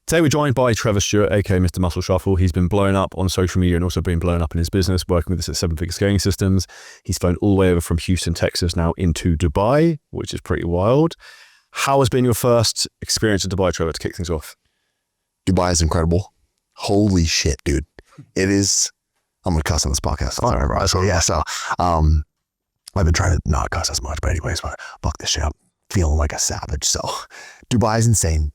Today we're joined by Trevor Stuart, aka Mr. Muscle Shuffle. He's been blown up on social media and also been blown up in his business, working with us at 7 Figure Scaling Systems. He's flown all the way over from Houston, Texas, now into Dubai, which is pretty wild. How has been your first experience in Dubai, Trevor, to kick things off? Dubai is incredible. Holy shit, dude. It is. I'm going to cuss on this podcast. All right, right. So I've been trying to not cuss as much, but anyways, fuck this shit. I'm feeling like a savage. So Dubai is insane.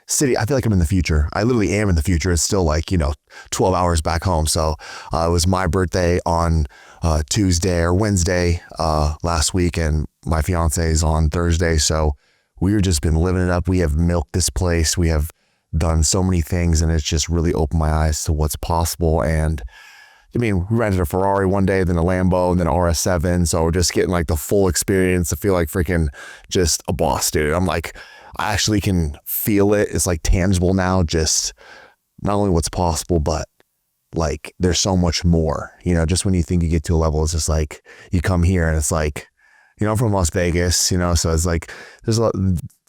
City, I feel like I'm in the future. I literally am in the future. It's still 12 hours back home. So it was my birthday on Tuesday or Wednesday last week, and my fiance's on Thursday. So we've just been living it up. We have milked this place. We have done so many things, and it's just really opened my eyes to what's possible. And I mean, we rented a Ferrari one day, then a Lambo, and then an RS7. So we're just getting the full experience. I feel like freaking just a boss, dude. I'm like, I actually can feel it. It's tangible now, just not only what's possible, but there's so much more, just when you think you get to a level, it's just you come here and it's I'm from Las Vegas, so it's there's a lot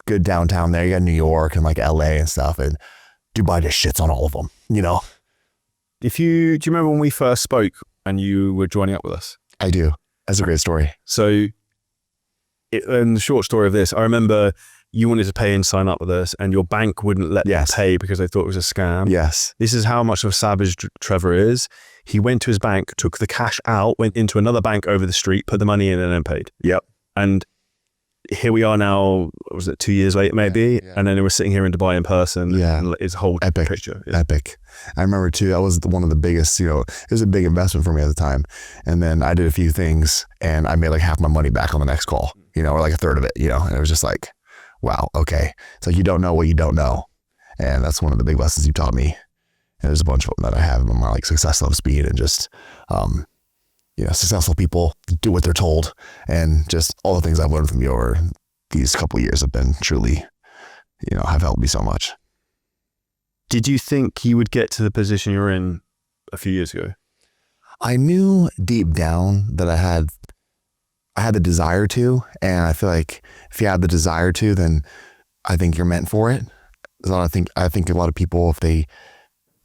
good downtown there. You got New York and LA and stuff, and Dubai just shits on all of them, Do you remember when we first spoke and you were joining up with us? I do. That's a great story. So in the short story of this, I remember you wanted to pay and sign up with us, and your bank wouldn't let you pay because they thought it was a scam. Yes. This is how much of a savage Trevor is. He went to his bank, took the cash out, went into another bank over the street, put the money in, and then paid. Yep. And here we are now, was it 2 years later maybe? Yeah. And then we're sitting here in Dubai in person. Yeah. And his whole Epic. picture. Epic. I remember too, that was one of the biggest, it was a big investment for me at the time. And then I did a few things and I made half my money back on the next call, or a third of it, and it was just wow, okay. It's you don't know what you don't know. And that's one of the big lessons you taught me. And there's a bunch of them that I have in my success level speed, and just, successful people do what they're told. And just all the things I've learned from you over these couple of years have been truly, have helped me so much. Did you think you would get to the position you're in a few years ago? I knew deep down that I had the desire to, and I feel like if you have the desire to, then I think you're meant for it. So I think a lot of people, if they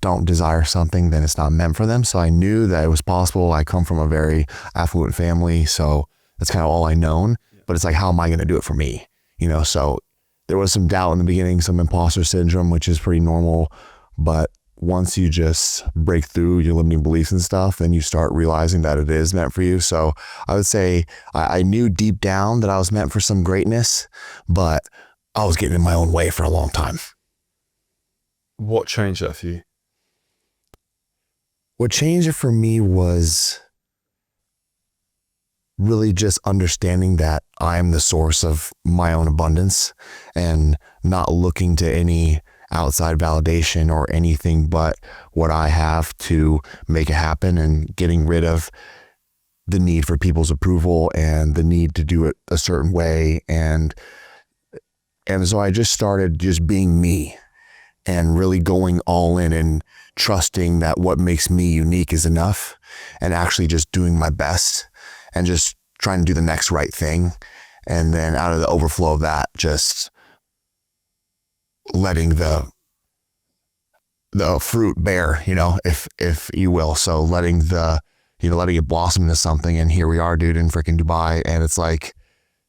don't desire something, then it's not meant for them. So I knew that it was possible. I come from a very affluent family, so that's kind of all I known. But it's how am I going to do it for me? So there was some doubt in the beginning, some imposter syndrome, which is pretty normal. But once you just break through your limiting beliefs and stuff, then you start realizing that it is meant for you. So I would say I knew deep down that I was meant for some greatness, but I was getting in my own way for a long time. What changed that for you? What changed it for me was really just understanding that I'm the source of my own abundance and not looking to any outside validation or anything but what I have to make it happen, and getting rid of the need for people's approval and the need to do it a certain way. And so I just started just being me and really going all in and trusting that what makes me unique is enough, and actually just doing my best and just trying to do the next right thing. And then out of the overflow of that, just letting the fruit bear, if you will. So letting letting it blossom into something. And here we are, dude, in freaking Dubai. And it's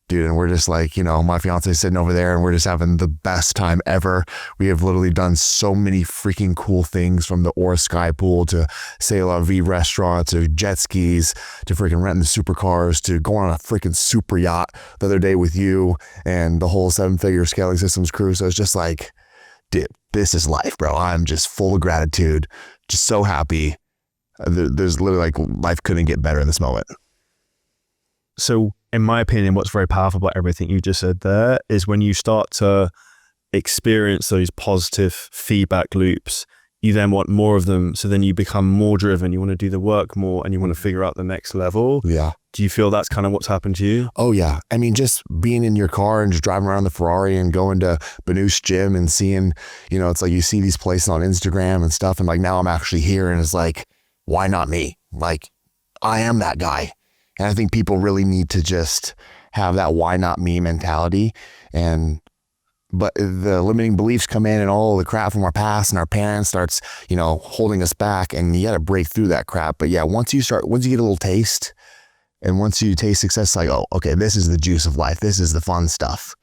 dude, and we're just my fiance's sitting over there and we're just having the best time ever. We have literally done so many freaking cool things, from the Aura Sky Pool to C'est La Vie restaurant to jet skis to freaking renting the supercars to going on a freaking super yacht the other day with you and the whole 7 Figure Scaling Systems crew. So it's just dude, this is life, bro. I'm just full of gratitude, just so happy. There's literally life couldn't get better in this moment. So in my opinion, what's very powerful about everything you just said there is when you start to experience those positive feedback loops, you then want more of them. So then you become more driven. You want to do the work more and you want to figure out the next level. Yeah. Do you feel that's kind of what's happened to you? Oh yeah. I mean, just being in your car and just driving around the Ferrari and going to Banush Gym and seeing, it's you see these places on Instagram and stuff. And now I'm actually here, and it's why not me? I am that guy. And I think people really need to just have that why not me mentality. And but the limiting beliefs come in and all the crap from our past and our parents starts, holding us back, and you got to break through that crap. But yeah, once you get a little taste, and once you taste success, like, oh, okay, this is the juice of life. This is the fun stuff.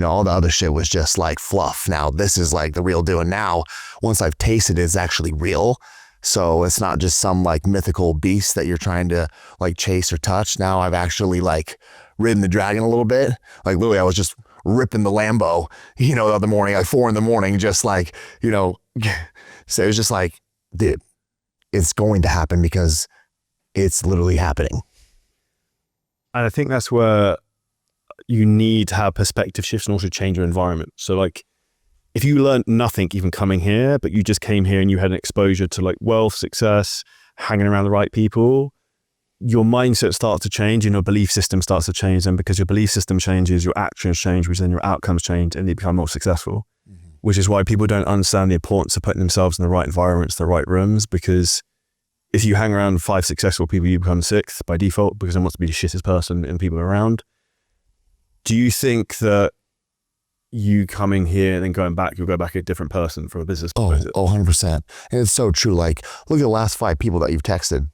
All the other shit was just like fluff. Now this is like the real deal. And now once I've tasted it, it's actually real. So it's not just some like mythical beast that you're trying to like chase or touch. Now I've actually like ridden the dragon a little bit. Like literally I was just ripping the Lambo, the other morning, like 4 a.m, just like, so it was just like, dude, it's going to happen because it's literally happening. And I think that's where you need to have perspective shifts and also change your environment. So like, if you learned nothing even coming here, but you just came here and you had an exposure to like wealth, success, hanging around the right people, your mindset starts to change and your belief system starts to change. And because your belief system changes, your actions change, which then your outcomes change, and you become more successful. Mm-hmm. Which is why people don't understand the importance of putting themselves in the right environments, the right rooms, because if you hang around 5 successful people, you become 6th by default because I want to be the shittest person in people around. Do you think that you coming here and then going back, you'll go back a different person from a business perspective? 100%. And it's so true. Like, look at the last 5 people that you've texted,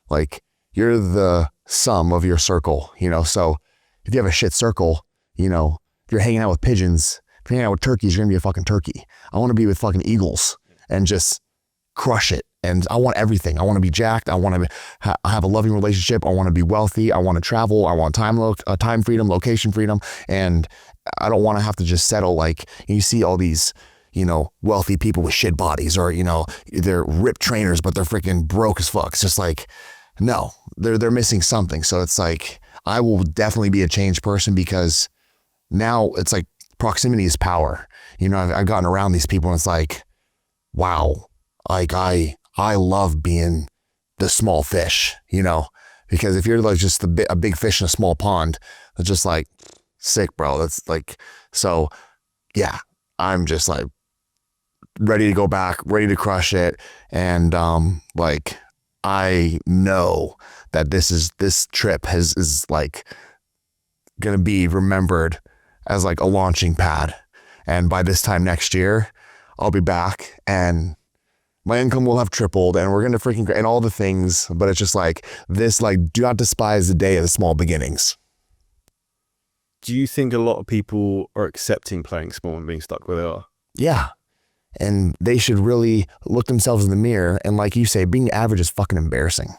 like you're the sum of your circle, so if you have a shit circle, if you're hanging out with pigeons, if you're hanging out with turkeys, you're gonna be a fucking turkey. I want to be with fucking eagles and just crush it. And I want everything. I want to be jacked. I want to have a loving relationship. I want to be wealthy. I want to travel. I want time freedom, location freedom. And I don't want to have to just settle. Like, you see all these, wealthy people with shit bodies, or, they're ripped trainers, but they're freaking broke as fuck. It's just like, no, they're missing something. So it's like, I will definitely be a changed person because now it's like proximity is power. I've gotten around these people and it's like, wow, like I love being the small fish, because if you're like just a big fish in a small pond, it's just like sick, bro. That's like, so yeah, I'm just like ready to go back, ready to crush it. And like, I know that this trip is like going to be remembered as like a launching pad. And by this time next year, I'll be back and my income will have tripled and we're going to freaking, and all the things, but it's just like this, like, do not despise the day of the small beginnings. Do you think a lot of people are accepting playing small and being stuck where they are? Yeah. And they should really look themselves in the mirror. And like you say, being average is fucking embarrassing.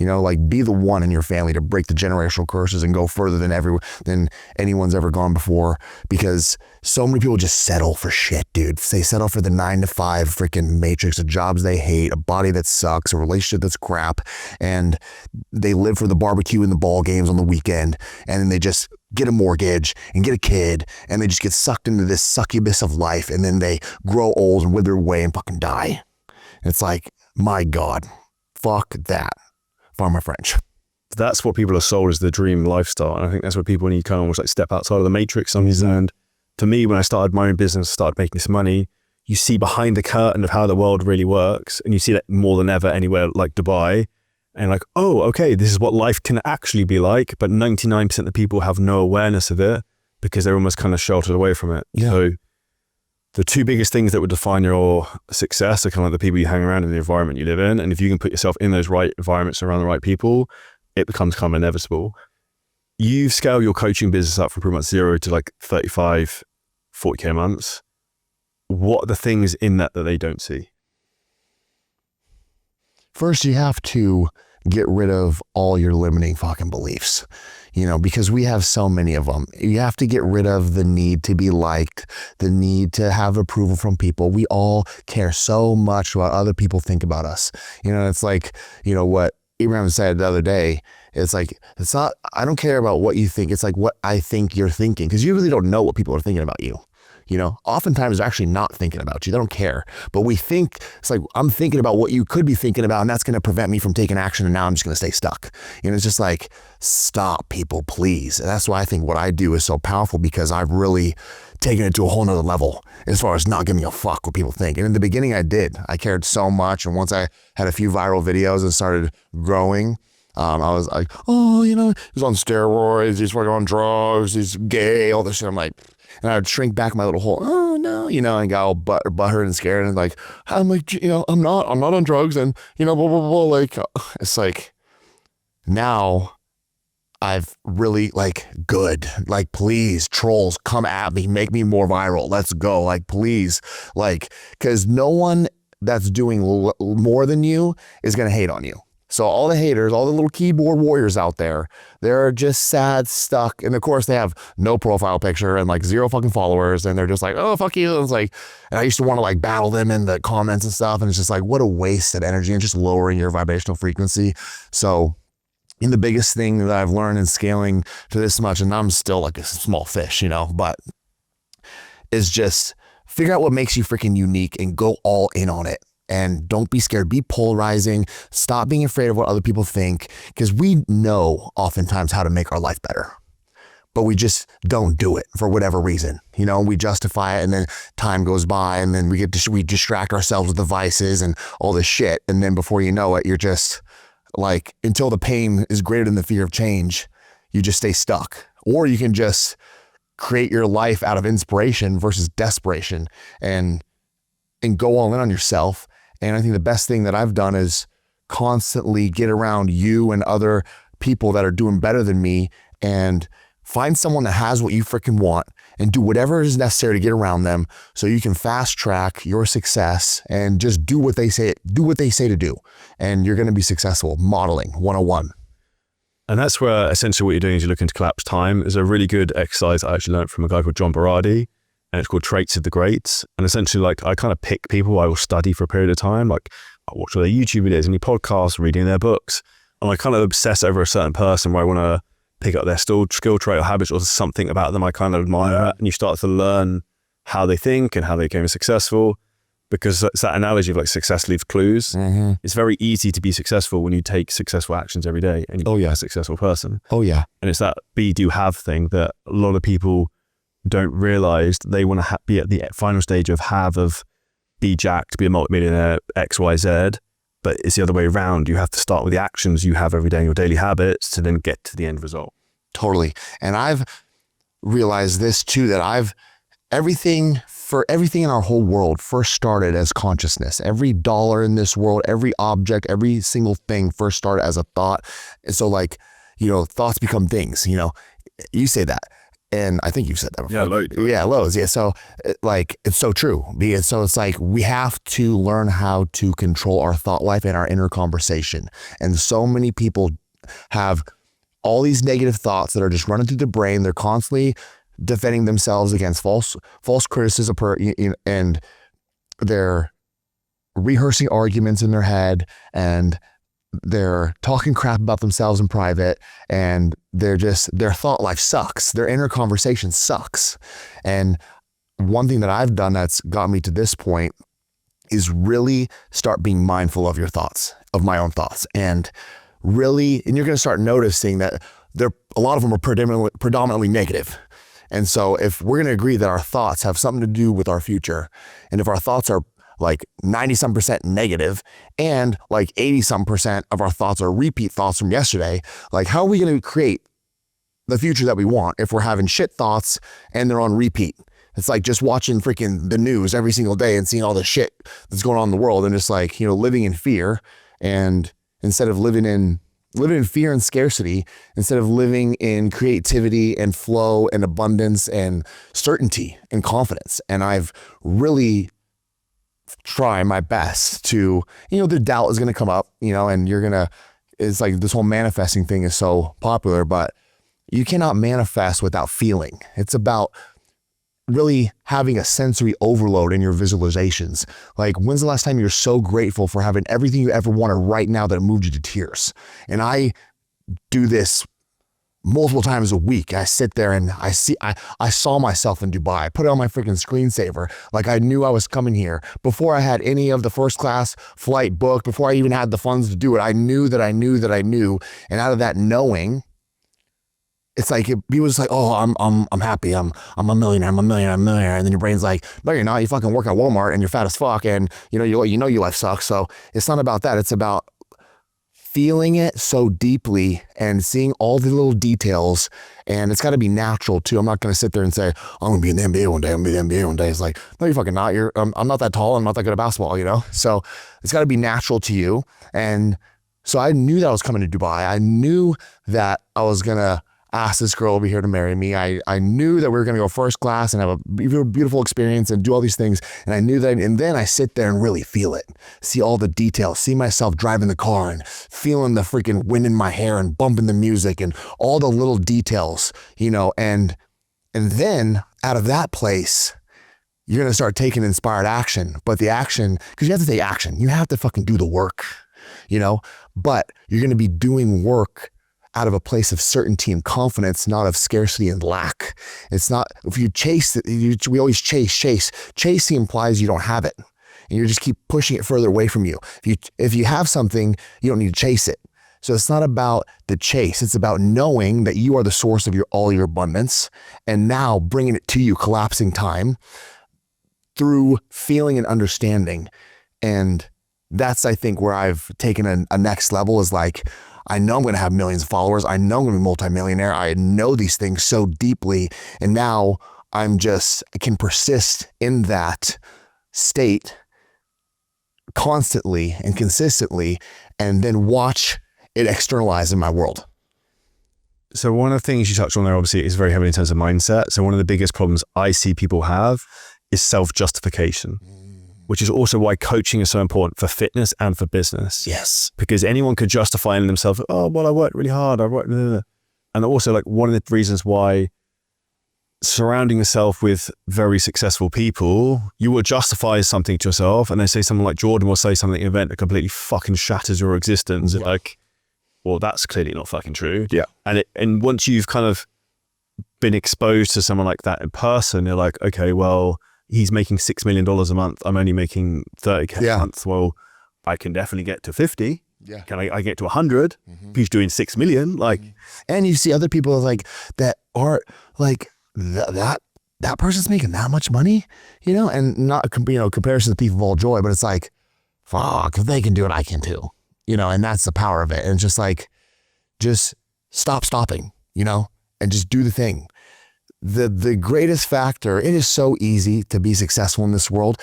Like, be the one in your family to break the generational curses and go further than anyone's ever gone before. Because so many people just settle for shit, dude. They settle for the 9-to-5 freaking matrix of jobs they hate, a body that sucks, a relationship that's crap, and they live for the barbecue and the ball games on the weekend. And then they just get a mortgage and get a kid, and they just get sucked into this succubus of life, and then they grow old and wither away and fucking die. It's like, my God, fuck that. Farmer French. That's what people are sold as the dream lifestyle. And I think that's what people need to kind of almost like step outside of the matrix. And for me, when I started my own business, started making some money, you see behind the curtain of how the world really works. And you see that more than ever anywhere like Dubai. And like, oh, okay, this is what life can actually be like. But 99% of the people have no awareness of it because they're almost kind of sheltered away from it. Yeah. So the 2 biggest things that would define your success are kind of like the people you hang around and the environment you live in. And if you can put yourself in those right environments around the right people, it becomes kind of inevitable. You've scaled your coaching business up from pretty much 0 to like 35, 40K a month. What are the things in that they don't see? First, you have to get rid of all your limiting fucking beliefs, because we have so many of them. You have to get rid of the need to be liked, the need to have approval from people. We all care so much what other people think about us. It's like, what Abraham said the other day, it's like, it's not, I don't care about what you think. It's like what I think you're thinking, because you really don't know what people are thinking about you. Oftentimes they're actually not thinking about you. They don't care. But we think, it's like, I'm thinking about what you could be thinking about, and that's going to prevent me from taking action, and now I'm just going to stay stuck. It's just like, stop, people, please. And that's why I think what I do is so powerful, because I've really taken it to a whole nother level as far as not giving a fuck what people think. And in the beginning I did. I cared so much. And once I had a few viral videos and started growing, I was like, oh, he's on steroids, he's working on drugs, he's gay, all this shit. I'm like, And I would shrink back my little hole. Oh no, and get all butthurt and scared. And like, I'm like, I'm not on drugs. And, blah, blah, blah. Like, it's like now I've really like, good, like, please trolls come at me, make me more viral. Let's go. Like, please. Like, cause no one that's doing more than you is going to hate on you. So all the haters, all the little keyboard warriors out there, they're just sad, stuck. And of course they have no profile picture and like 0 fucking followers. And they're just like, oh, fuck you. And it's like, and I used to want to like battle them in the comments and stuff. And it's just like, what a waste of energy and just lowering your vibrational frequency. So the biggest thing that I've learned in scaling to this much, and I'm still like a small fish, but is just figure out what makes you freaking unique and go all in on it. And don't be scared, be polarizing, stop being afraid of what other people think, because we know oftentimes how to make our life better, but we just don't do it for whatever reason. We justify it, and then time goes by, and then we distract ourselves with devices and all this shit. And then before you know it, you're just like, until the pain is greater than the fear of change, you just stay stuck. Or you can just create your life out of inspiration versus desperation and go all in on yourself. And I think the best thing that I've done is constantly get around you and other people that are doing better than me, and find someone that has what you freaking want and do whatever is necessary to get around them so you can fast track your success and just do what they say to do. And you're going to be successful. Modeling 101. And that's where essentially what you're doing is you're looking to collapse time. There's a really good exercise I actually learned from a guy called John Berardi, and it's called Traits of the Greats. And essentially, like, I kind of pick people I will study for a period of time. Like, I watch all their YouTube videos, any podcasts, reading their books. And I kind of obsess over a certain person where I want to pick up their skill trait or habits or something about them I kind of admire. And you start to learn how they think and how they became successful, because it's that analogy of like success leaves clues. Mm-hmm. It's very easy to be successful when you take successful actions every day and you're a successful person. Oh yeah. And it's that be, do, have thing that a lot of people don't realize. They want to be at the final stage of be jacked, be a multimillionaire, X, Y, Z. But it's the other way around. You have to start with the actions you have every day in your daily habits to then get to the end result. Totally. And I've realized this too, that everything in our whole world first started as consciousness. Every dollar in this world, every object, every single thing first started as a thought. And so like, thoughts become things, you say that. And I think you've said that before. Yeah, loads. Yeah, loads. Yeah. So like, it's so true. So it's like, we have to learn how to control our thought life and our inner conversation. And so many people have all these negative thoughts that are just running through the brain. They're constantly defending themselves against false criticism, and they're rehearsing arguments in their head, and they're talking crap about themselves in private, and their thought life sucks. Their inner conversation sucks. And one thing that I've done that's got me to this point is really start being mindful of your thoughts, of my own thoughts. And you're going to start noticing that a lot of them are predominantly negative. And so if we're going to agree that our thoughts have something to do with our future, and if our thoughts are like 90-some% negative, and like 80-some% of our thoughts are repeat thoughts from yesterday, like, how are we going to create the future that we want if we're having shit thoughts and they're on repeat? It's like just watching freaking the news every single day and seeing all the shit that's going on in the world, and just like, living in fear. And instead of living in fear and scarcity, instead of living in creativity and flow and abundance and certainty and confidence. And I've really try my best to, the doubt is going to come up, and it's like this whole manifesting thing is so popular, but you cannot manifest without feeling. It's about really having a sensory overload in your visualizations. Like, when's the last time you're so grateful for having everything you ever wanted right now that it moved you to tears? And I do this multiple times a week. I sit there and I saw myself in Dubai. I put it on my freaking screensaver. Like, I knew I was coming here before I had any of the first class flight booked, before I even had the funds to do it. I knew that I knew that I knew. And out of that knowing, it's like, he was like, oh, I'm happy. I'm a millionaire. I'm a millionaire. And then your brain's like, no, you're not. You fucking work at Walmart and you're fat as fuck. And your life sucks. So it's not about that. It's about feeling it so deeply and seeing all the little details. And it's got to be natural too. I'm not going to sit there and say, I'm going to be in the NBA one day. I'm going to be in the NBA one day. It's like, no, you're fucking not. I'm not that tall. I'm not that good at basketball, you know? So it's got to be natural to you. And so I knew that I was coming to Dubai. I knew that I was going to ask this girl over here to marry me. I knew that we were going to go first class and have a beautiful experience and do all these things. And I knew that, and then I sit there and really feel it, see all the details, see myself driving the car and feeling the freaking wind in my hair and bumping the music and all the little details, you know, and then out of that place, you're going to start taking inspired action. But the action, because you have to take action, you have to fucking do the work, you know, but you're going to be doing work out of a place of certainty and confidence, not of scarcity and lack. It's not, if you chase it, we always chase. Chasing implies you don't have it. And you just keep pushing it further away from you. If you have something, you don't need to chase it. So it's not about the chase. It's about knowing that you are the source of all your abundance and now bringing it to you, collapsing time through feeling and understanding. And that's, I think, where I've taken a next level is like, I know I'm going to have millions of followers. I know I'm going to be multimillionaire. I know these things so deeply. And now I can persist in that state constantly and consistently, and then watch it externalize in my world. So one of the things you touched on there, obviously, is very heavily in terms of mindset. So one of the biggest problems I see people have is self-justification, which is also why coaching is so important for fitness and for business. Yes. Because anyone could justify in themselves, oh, well, I worked really hard. And also, like, one of the reasons why surrounding yourself with very successful people, you will justify something to yourself, and then say someone like Jordan will say something at an event that completely fucking shatters your existence. Yeah. Like, well, that's clearly not fucking true. Yeah. And once you've kind of been exposed to someone like that in person, you're like, okay, well, he's making $6 million a month. I'm only making 30K a month. Well, I can definitely get to 50. Yeah. Can I get to 100? Mm-hmm. He's doing 6 million. Like, and you see other people like that are like that person's making that much money, you know, and not, you know, comparison to people of all joy, but it's like, fuck, if they can do it, I can too, you know, and that's the power of it. And just like, just stop stopping, you know, and just do the thing. The greatest factor, it is so easy to be successful in this world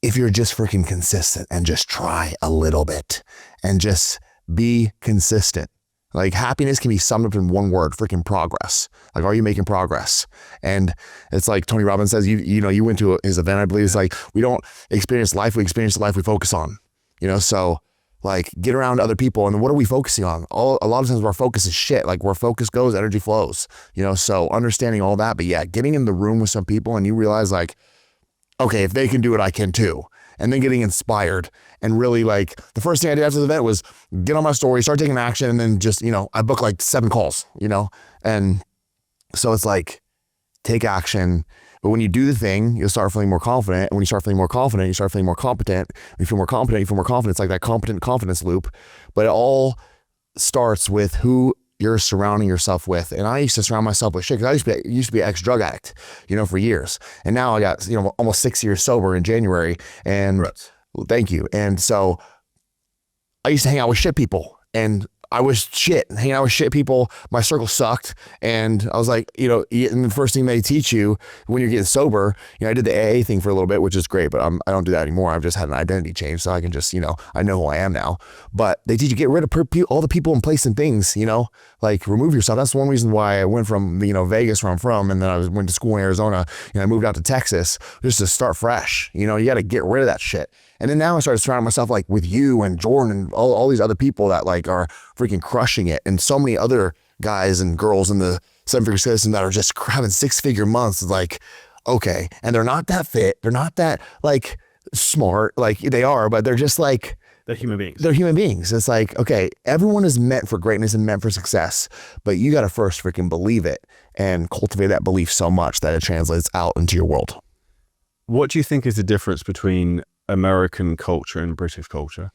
if you're just freaking consistent and just try a little bit and just be consistent. Like, happiness can be summed up in one word, freaking progress. Like, are you making progress? And it's like Tony Robbins says, you know, you went to his event, I believe. It's like, we don't experience life, we experience the life we focus on, you know? So like, get around other people. And what are we focusing on? A lot of times our focus is shit. Like, where focus goes, energy flows, you know? So understanding all that, but yeah, getting in the room with some people and you realize like, okay, if they can do it, I can too. And then getting inspired and really like, the first thing I did after the event was get on my story, start taking action. And then just, you know, I booked like 7 calls, you know? And so it's like, take action. But when you do the thing, you'll start feeling more confident. And when you start feeling more confident, you start feeling more competent. When you feel more competent, you feel more confident. It's like that competent confidence loop. But it all starts with who you're surrounding yourself with. And I used to surround myself with shit, because I used to be an ex-drug addict, you know, for years. And now I got, you know, almost 6 years sober in January. And well, thank you. And so I used to hang out with shit people, and I was shit, hanging out with shit people. My circle sucked. And I was like, you know, and the first thing they teach you when you're getting sober, you know, I did the AA thing for a little bit, which is great, but I don't do that anymore. I've just had an identity change, so I can just, you know, I know who I am now. But they teach you get rid of all the people and place and things, you know, like remove yourself. That's one reason why I went from, you know, Vegas where I'm from, and then I went to school in Arizona, you know, I moved out to Texas just to start fresh. You know, you got to get rid of that shit. And then now I started surrounding myself like with you and Jordan and all these other people that like are freaking crushing it. And so many other guys and girls in the 7-figure system that are just having 6-figure months. Like, okay. And they're not that fit. They're not that like smart. Like they are, but they're just like, they're human beings. They're human beings. It's like, okay, everyone is meant for greatness and meant for success, but you got to first freaking believe it and cultivate that belief so much that it translates out into your world. What do you think is the difference between American culture and British culture?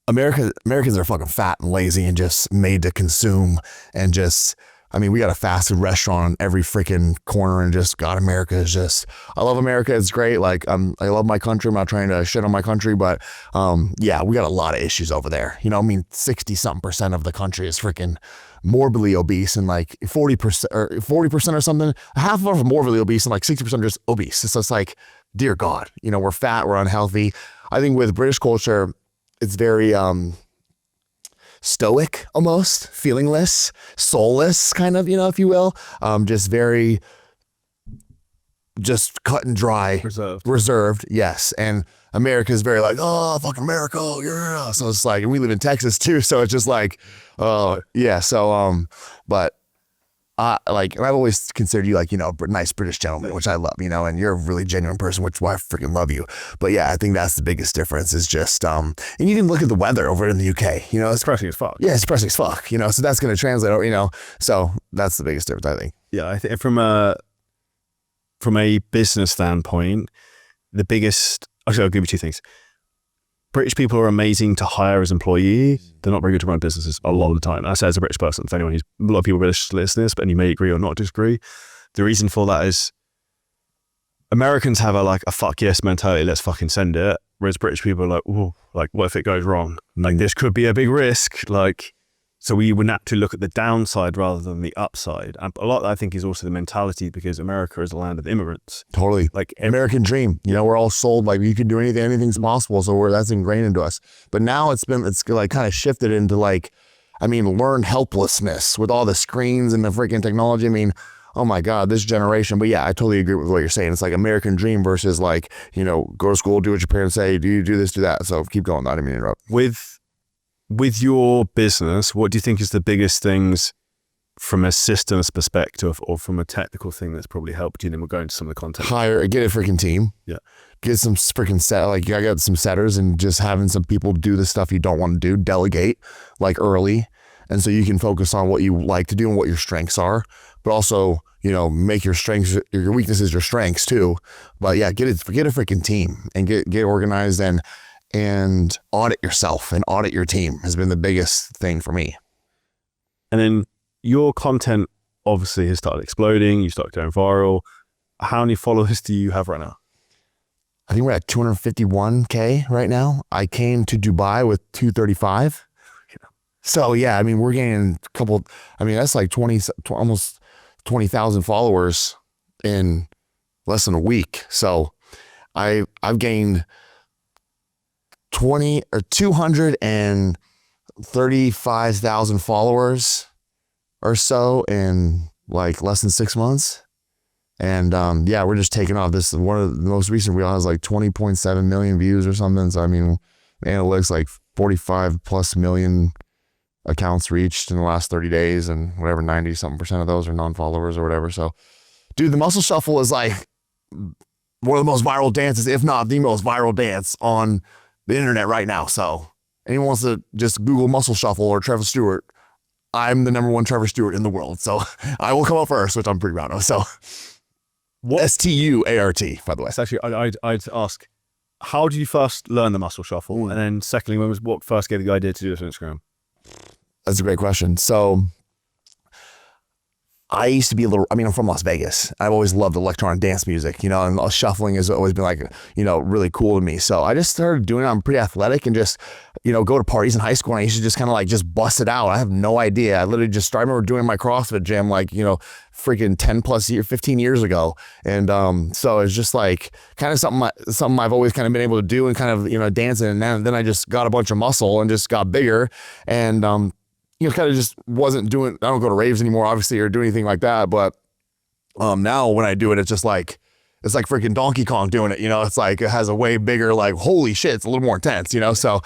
Americans are fucking fat and lazy and just made to consume and just I mean, we got a fast food restaurant on every freaking corner, and just God, America is just. I love America. It's great. Like I love my country. I'm not trying to shit on my country, but yeah, we got a lot of issues over there. You know, I mean, 60-something% of the country is freaking morbidly obese, and like 40% or 40% or something. Half of us are morbidly obese, and like 60% are just obese. So it's like, dear God, you know, we're fat, we're unhealthy. I think with British culture, it's very stoic, almost feelingless, soulless, kind of, you know, if you will. Just very, just cut and dry, reserved. Yes, and America is very like, oh, fucking America, yeah. So it's like, and we live in Texas too, so it's just like, oh yeah. So but like, I've always considered you like, you know, a nice British gentleman, which I love, you know, and you're a really genuine person, which is why I freaking love you. But yeah, I think that's the biggest difference is just, and you can look at the weather over in the UK, you know, It's depressing as fuck. yeah, it's depressing as fuck, you know, so that's going to translate, you know, so that's the biggest difference, I think. Yeah, I think from a business standpoint, the biggest. Actually, I'll give you two things. British people are amazing to hire as employees. They're not very good to run businesses a lot of the time. I say as a British person, for anyone who's a lot of people British listeners, but you may agree or not disagree. The reason for that is Americans have a fuck yes mentality. Let's fucking send it. Whereas British people are like, oh, like what if it goes wrong? Like this could be a big risk. Like, so we would naturally look at the downside rather than the upside. And a lot, I think, is also the mentality because America is a land of immigrants. Totally. Like American dream, you know, we're all sold like you can do anything, anything's possible. So that's ingrained into us. But now it's like kind of shifted into like, I mean, learned helplessness with all the screens and the freaking technology. I mean, oh my God, this generation. But yeah, I totally agree with what you're saying. It's like American dream versus like, you know, go to school, do what your parents say, do you do this, do that. So keep going. I didn't mean to interrupt. With your business, what do you think is the biggest things from a systems perspective or from a technical thing that's probably helped you? And then we'll go into some of the content. Get a freaking team. Yeah. Get some freaking set. Like I got some setters and just having some people do the stuff you don't want to do, delegate like early. And so you can focus on what you like to do and what your strengths are, but also, you know, make your strengths, your weaknesses, your strengths too. But yeah, get a freaking team and get organized and audit yourself and audit your team has been the biggest thing for me. And then your content obviously has started exploding. You started going viral. How many followers do you have right now? I think we're at 251K right now. I came to Dubai with 235. So yeah, I mean, we're gaining a couple, I mean, that's like almost 20,000 followers in less than a week. So I've gained 235,000 followers or so in like less than 6 months. And yeah, we're just taking off. This is one of the most recent reels has like 20.7 million views or something. So I mean, analytics like 45 plus million accounts reached in the last 30 days and whatever, 90-something% of those are non-followers or whatever. So dude, the muscle shuffle is like one of the most viral dances, if not the most viral dance on the internet right now. So anyone wants to just Google muscle shuffle or Trevor Stuart, I'm the #1 Trevor Stuart in the world. So I will come up first, which I'm pretty proud of. So what? Stuart, by the way. It's actually, I'd ask, how did you first learn the muscle shuffle? And then secondly, what first gave you the idea to do this on Instagram? That's a great question. So I used to be I'm from Las Vegas. I've always loved electronic dance music, you know, and shuffling has always been like, you know, really cool to me. So I just started doing it. I'm pretty athletic and just, you know, go to parties in high school and I used to just kind of like just bust it out. I have no idea. I literally just I remember doing my CrossFit gym like, you know, freaking 15 years ago. And so it's just like kind of something I've always kind of been able to do and kind of, you know, dancing. And then I just got a bunch of muscle and just got bigger. And you know, kind of just wasn't doing, I don't go to raves anymore, obviously, or do anything like that. But now when I do it, it's just like, it's like freaking Donkey Kong doing it, you know, it's like, it has a way bigger, like, holy shit, it's a little more intense, you know? So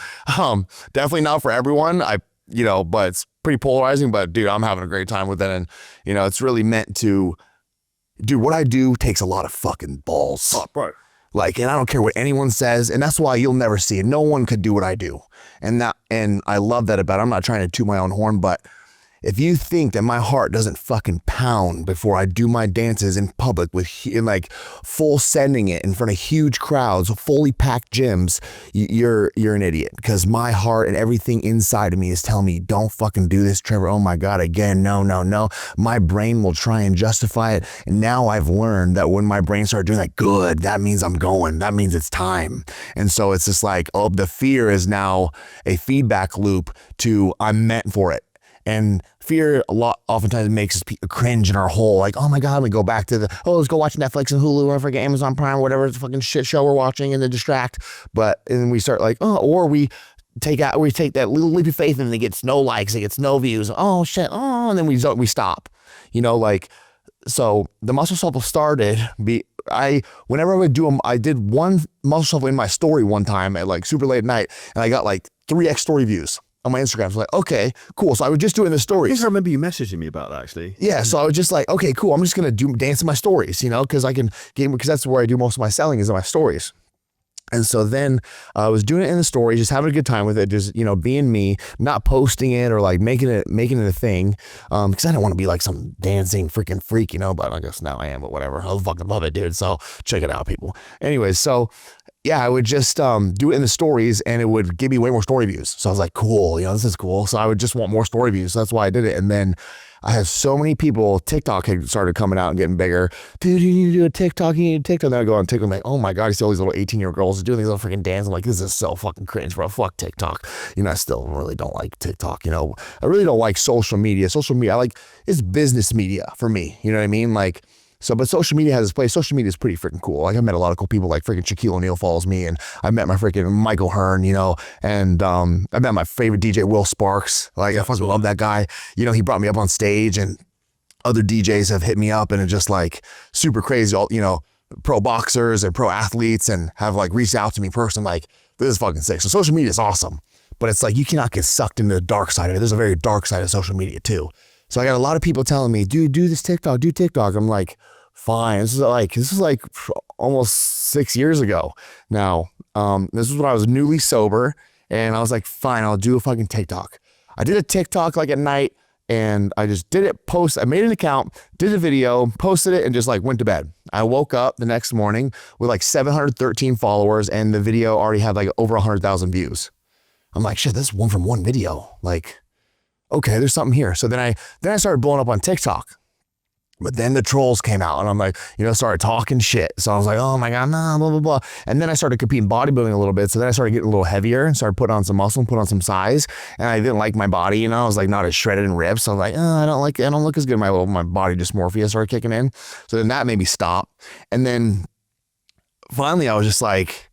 definitely not for everyone, you know, but it's pretty polarizing, but dude, I'm having a great time with it. And, you know, it's really meant to, dude, what I do takes a lot of fucking balls. Oh, bro. Like, and I don't care what anyone says, and that's why you'll never see it. No one could do what I do. And I love that about it. I'm not trying to toot my own horn, but if you think that my heart doesn't fucking pound before I do my dances in public with like full sending it in front of huge crowds, fully packed gyms, you're an idiot, because my heart and everything inside of me is telling me, don't fucking do this, Trevor. Oh my God, again, no. My brain will try and justify it. And now I've learned that when my brain starts doing that, good, that means I'm going. That means it's time. And so it's just like, oh, the fear is now a feedback loop to I'm meant for it. And fear oftentimes makes us cringe in our hole. Like, oh my God, we go back to let's go watch Netflix and Hulu or forget Amazon Prime, whatever the fucking shit show we're watching, and then distract. But and then we start like, or we take that little leap of faith and it gets no likes, it gets no views. Oh shit. Oh, and then we stop. Like, so the muscle shuffle started. Whenever I would do them, I did one muscle shuffle in my story one time at like super late at night, and I got like 3x story views on my Instagram. So like, okay, cool. So I would just do it in the stories. I think I remember you messaging me about that actually. Yeah. So I was just like, okay, cool. I'm just going to dance in my stories, because because that's where I do most of my selling is in my stories. And so then I was doing it in the stories, just having a good time with it, just, being me, not posting it or like making it a thing. Because I don't want to be like some dancing freaking freak, but I guess now I am, but whatever. I fucking love it, dude. So check it out, people. Anyways, so yeah, I would just do it in the stories and it would give me way more story views. So I was like, cool, this is cool. So I would just want more story views. So that's why I did it. And then I have so many people, TikTok had started coming out and getting bigger. Dude, you need to do a TikTok, you need a TikTok. And then I go on TikTok, I'm like, oh my God, you see all these little 18-year-old girls doing these little freaking dances. I'm like, this is so fucking cringe, bro. Fuck TikTok. I still really don't like TikTok. I really don't like social media. Social media, it's business media for me. You know what I mean? But social media has its place. Social media is pretty freaking cool. Like, I met a lot of cool people, like freaking Shaquille O'Neal follows me, and I met my freaking Michael Hearn, and I met my favorite DJ, Will Sparks. Like, I fucking love that guy. He brought me up on stage, and other DJs have hit me up, and it's just like super crazy. All, pro boxers and pro athletes, and have like reached out to me personally. Like, this is fucking sick. So social media is awesome, but it's like, you cannot get sucked into the dark side of it. There's a very dark side of social media too. So I got a lot of people telling me, dude, do this TikTok, do TikTok. I'm like, fine. This is like almost 6 years ago now. This is when I was newly sober, and I was like, fine, I'll do a fucking TikTok. I did a TikTok like at night, and I just did it, I made an account, did a video, posted it, and just like went to bed. I woke up the next morning with like 713 followers, and the video already had like over 100,000 views. I'm like, shit, this is one from one video. Like, okay, there's something here. So then I started blowing up on TikTok. But then the trolls came out, and I'm like, started talking shit. So I was like, oh my God, nah, blah, blah, blah. And then I started competing bodybuilding a little bit. So then I started getting a little heavier and started putting on some muscle and put on some size. And I didn't like my body, I was like not as shredded and ripped. So I was like, I don't look as good. My body dysmorphia started kicking in. So then that made me stop. And then finally I was just like,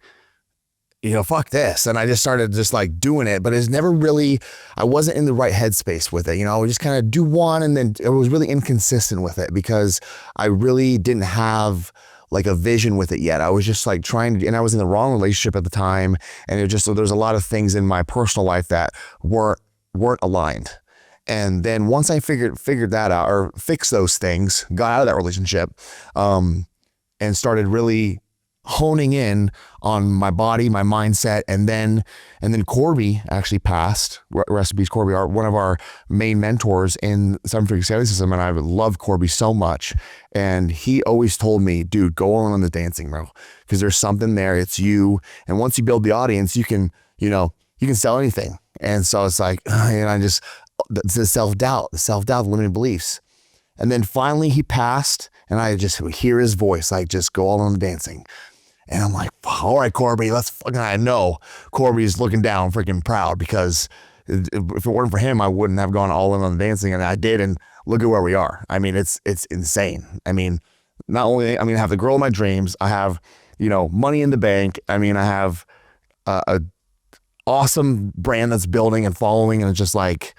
fuck this. And I just started just like doing it, but it's never really, I wasn't in the right headspace with it. I would just kind of do one, and then it was really inconsistent with it because I really didn't have like a vision with it yet. I was just like trying to, and I was in the wrong relationship at the time. And it just, so there's a lot of things in my personal life that weren't aligned. And then once I figured that out, or fixed those things, got out of that relationship, and started really honing in on my body, my mindset, and then Corby actually passed. Rest in peace, Corby, one of our main mentors in seven-figure sales system, and I love Corby so much. And he always told me, dude, go on the dancing, bro, because there's something there. It's you, and once you build the audience, you can sell anything. And so it's like, and I just the self-doubt, the limiting beliefs. And then finally he passed, and I just hear his voice, like, just go all on the dancing. And I'm like, all right, Corby, let's fucking, I know Corby's looking down freaking proud, because if it weren't for him, I wouldn't have gone all in on the dancing. And I did. And look at where we are. I mean, it's insane. I mean, I have the girl of my dreams. I have, money in the bank. I mean, I have a awesome brand that's building and following. And it's just like,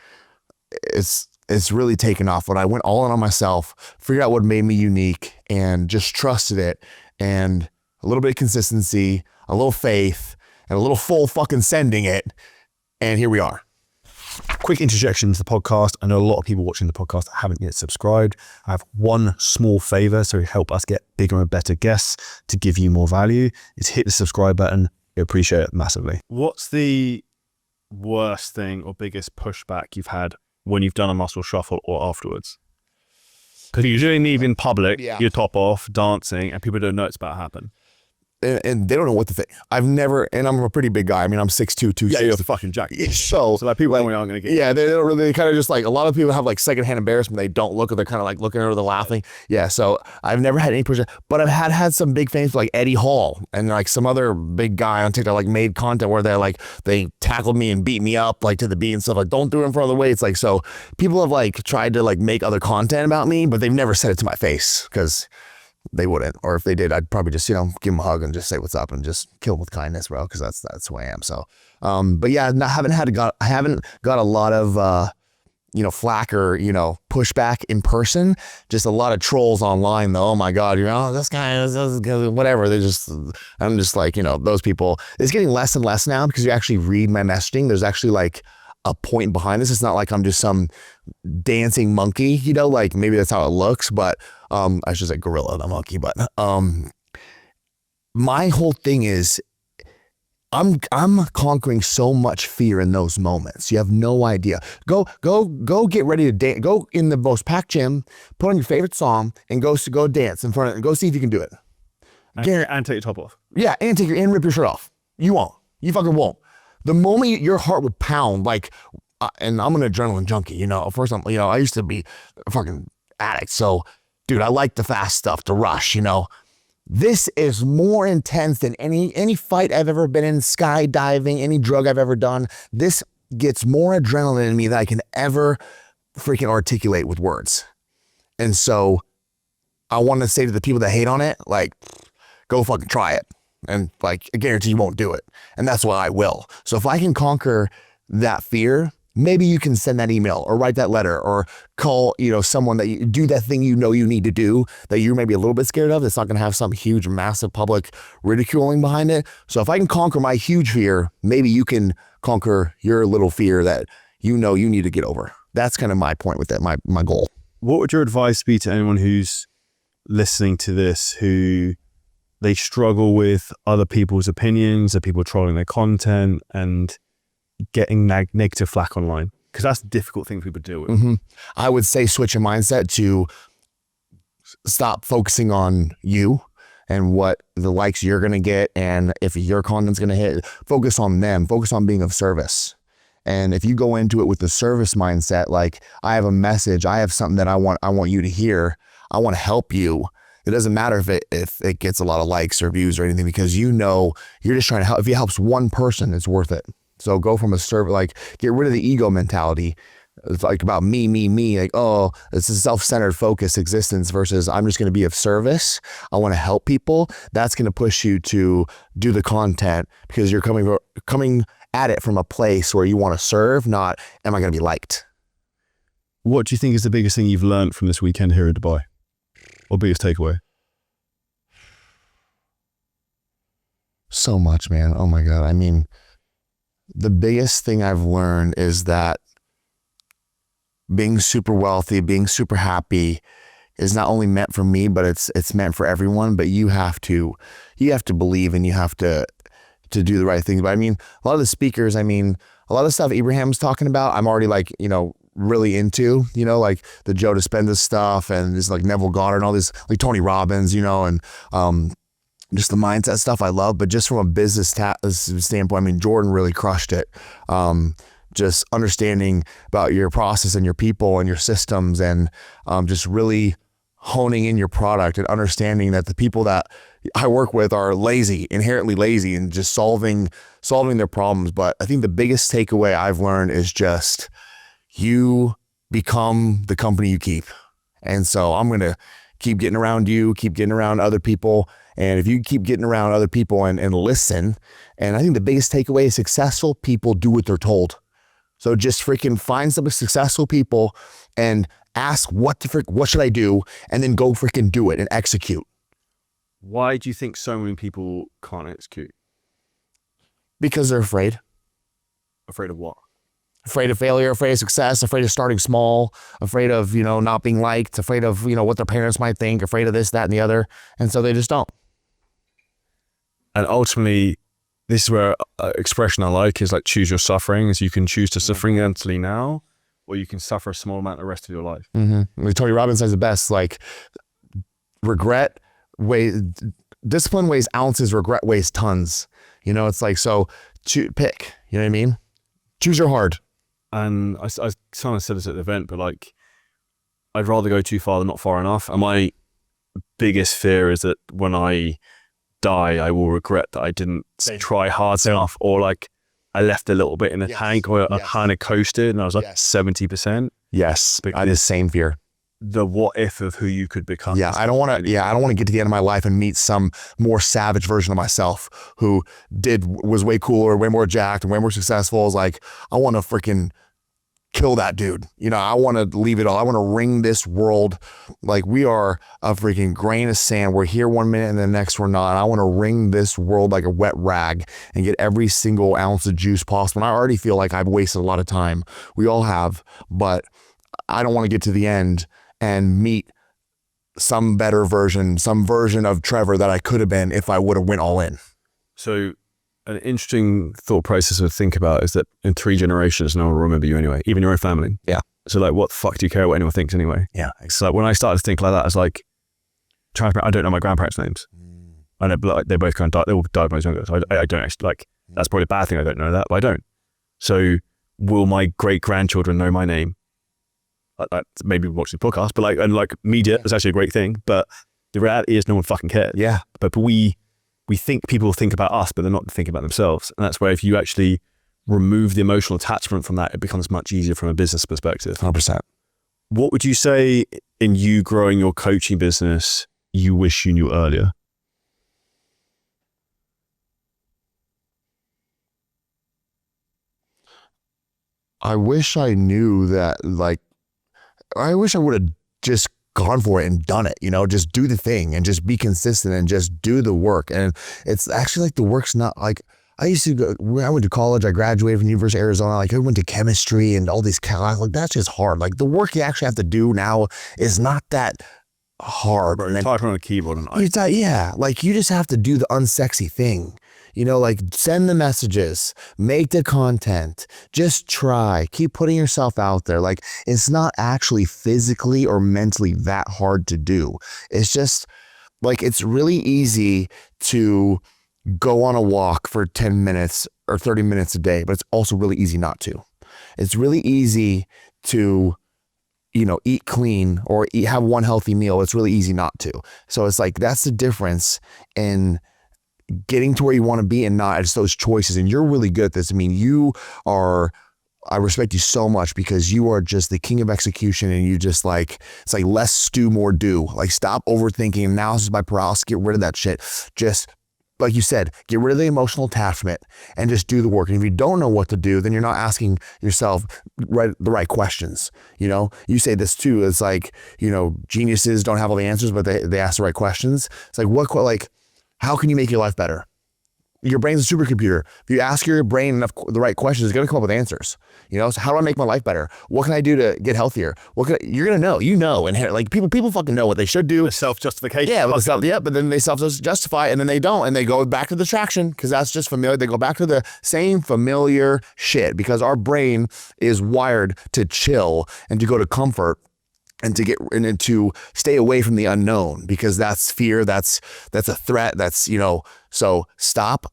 it's really taken off. When I went all in on myself, figured out what made me unique, and just trusted it, and a little bit of consistency, a little faith, and a little full fucking sending it. And here we are. Quick interjection to the podcast. I know a lot of people watching the podcast that haven't yet subscribed. I have one small favor, so help us get bigger and better guests to give you more value, is hit the subscribe button. We appreciate it massively. What's the worst thing or biggest pushback you've had when you've done a muscle shuffle or afterwards? Because you're doing these in public, you're top off, dancing, and people don't know it's about to happen. And they don't know what to think. I've never, and I'm a pretty big guy. I mean, I'm 6'2", 260. Yeah, you're the fucking jacket. So like people aren't going to get. Yeah, they don't really. They kind of just like, a lot of people have like secondhand embarrassment. They don't look, or they're kind of like looking over, they're laughing. Yeah, so I've never had any pushback, but I've had some big fans like Eddie Hall and like some other big guy on TikTok like made content where they tackled me and beat me up like to the beat and stuff, like don't do it in front of the weights. Like, so people have like tried to like make other content about me, but they've never said it to my face because they wouldn't, or if they did, I'd probably just, give them a hug and just say what's up and just kill them with kindness, bro, because that's who I am. So, but yeah, I haven't got a lot of, flack or, pushback in person, just a lot of trolls online though. Oh my God, this guy is whatever. I'm just like, those people, it's getting less and less now because you actually read my messaging. There's actually like a point behind this. It's not like I'm just some dancing monkey, like maybe that's how it looks, but I should say gorilla, not monkey, but my whole thing is I'm conquering so much fear in those moments. You have no idea. Go get ready to dance. Go in the most packed gym, put on your favorite song, and go dance in front of it, and go see if you can do it. And take your top off. Yeah, and rip your shirt off. You won't. You fucking won't. The moment your heart would pound, like, and I'm an adrenaline junkie, first I'm, I used to be a fucking addict. So, dude, I like the fast stuff, the rush, This is more intense than any fight I've ever been in, skydiving, any drug I've ever done. This gets more adrenaline in me than I can ever freaking articulate with words. And so I want to say to the people that hate on it, like, go fucking try it. And like, I guarantee you won't do it. And that's why I will. So if I can conquer that fear, maybe you can send that email or write that letter or call, someone that you do that thing you need to do that you're maybe a little bit scared of. It's not going to have some huge, massive public ridiculing behind it. So if I can conquer my huge fear, maybe you can conquer your little fear that you need to get over. That's kind of my point with that, my goal. What would your advice be to anyone who's listening to this, who they struggle with other people's opinions, or people trolling their content and getting negative flack online? Because that's a difficult thing for people to deal with. Mm-hmm. I would say switch your mindset to stop focusing on you and what the likes you're going to get. And if your content's going to hit, focus on them, focus on being of service. And if you go into it with the service mindset, like I have a message, I have something that I want you to hear. I want to help you. It doesn't matter if it gets a lot of likes or views or anything, because you're just trying to help. If it helps one person, it's worth it. So go from a serve, like get rid of the ego mentality. It's like about me, like, oh, it's a self-centered focus existence versus I'm just going to be of service. I want to help people. That's going to push you to do the content because you're coming at it from a place where you want to serve, not am I going to be liked? What do you think is the biggest thing you've learned from this weekend here in Dubai? Or biggest takeaway? So much, man. Oh my God. I mean, the biggest thing I've learned is that being super wealthy, being super happy is not only meant for me, but it's meant for everyone. But you have to believe and you have to do the right things. But I mean, a lot of the speakers, a lot of the stuff Abraham's talking about, I'm already like, really into, like the Joe Dispenza stuff and just like Neville Goddard and all this, like Tony Robbins, and just the mindset stuff I love. But just from a business standpoint, Jordan really crushed it. Just understanding about your process and your people and your systems and just really honing in your product and understanding that the people that I work with are inherently lazy and just solving their problems. But I think the biggest takeaway I've learned is just you become the company you keep. And so I'm going to keep getting around you, keep getting around other people. And if you keep getting around other people and listen, and I think the biggest takeaway is successful people do what they're told. So just freaking find some successful people and ask what should I do? And then go freaking do it and execute. Why do you think so many people can't execute? Because they're afraid. Afraid of what? Afraid of failure, afraid of success, afraid of starting small, afraid of, not being liked, afraid of, what their parents might think, afraid of this, that, and the other. And so they just don't. And ultimately, this is where expression I like is like choose your suffering, is you can choose to suffer mentally now, or or you can suffer a small amount the rest of your life. Like Tony Robbins says the best, like discipline weighs ounces, regret weighs tons. You know, it's like, so pick, you know what I mean? Choose your hard. And I kind of said this at the event, but like, I'd rather go too far than not far enough. And my biggest fear is that when I die, I will regret that I didn't try hard enough, or like I left a little bit in the tank, or I kind of coasted and I was like 70%. Yes. I had the same fear. The what if of who you could become. Yeah, I don't want to get to the end of my life and meet some more savage version of myself who was way cooler, way more jacked, and way more successful. It's like, I want to freaking kill that dude. You know, I want to leave it all. I want to wring this world. Like, we are a freaking grain of sand. We're here one minute and the next we're not. I want to wring this world like a wet rag and get every single ounce of juice possible. And I already feel like I've wasted a lot of time. We all have, but I don't want to get to the end and meet some better version, some version of Trevor that I could have been if I would have went all in. So an interesting thought process to think about is that in 3 generations, no one will remember you anyway, even your own family. Yeah. So like, what the fuck do you care what anyone thinks anyway? Yeah. So like, when I started to think like that, I was like, I don't know my grandparents' names. I know, but like, they both kind of died. They all died when I was younger. So I don't actually, like, that's probably a bad thing. I don't know that, but I don't. So will my great-grandchildren know my name? Maybe watch the podcast, but like media is actually a great thing, but the reality is no one fucking cares. Yeah. But we think people think about us, but they're not thinking about themselves. And that's where if you actually remove the emotional attachment from that, it becomes much easier from a business perspective. 100%. What would you say in you growing your coaching business you wish you knew earlier? I wish I knew that, like, I wish I would have just gone for it and done it, you know, just do the thing and just be consistent and just do the work. And it's actually like the work's not like, I used to go, when I went to college, I graduated from the University of Arizona, like I went to chemistry and all these classes, like that's just hard. Like the work you actually have to do now is not that hard. Bro, you're typing on a keyboard and like you just have to do the unsexy thing. You know, like send the messages, make the content, just try, keep putting yourself out there. Like it's not actually physically or mentally that hard to do. It's just like, it's really easy to go on a walk for 10 minutes or 30 minutes a day, but it's also really easy not to. It's really easy to, you know, eat clean or have one healthy meal. It's really easy not to. So it's like, that's the difference in getting to where you want to be and not. It's those choices. And you're really good at this. I mean, I respect you so much because you are just the king of execution, and you just like, it's like less stew, more do. Like stop overthinking, analysis by paralysis, get rid of that shit. Just like you said, get rid of the emotional attachment and just do the work. And if you don't know what to do, then you're not asking yourself the right questions. You know, you say this too. It's like, you know, geniuses don't have all the answers, but they ask the right questions. It's like, how can you make your life better? Your brain's a supercomputer. If you ask your brain the right questions, it's going to come up with answers. You know, so how do I make my life better? What can I do to get healthier? You're going to know, and like people fucking know what they should do. Self-justification. Yeah, but then they self-justify and then they don't, and they go back to the distraction because that's just familiar. They go back to the same familiar shit because our brain is wired to chill and to go to comfort and to stay away from the unknown because that's fear, that's a threat, that's, you know, so stop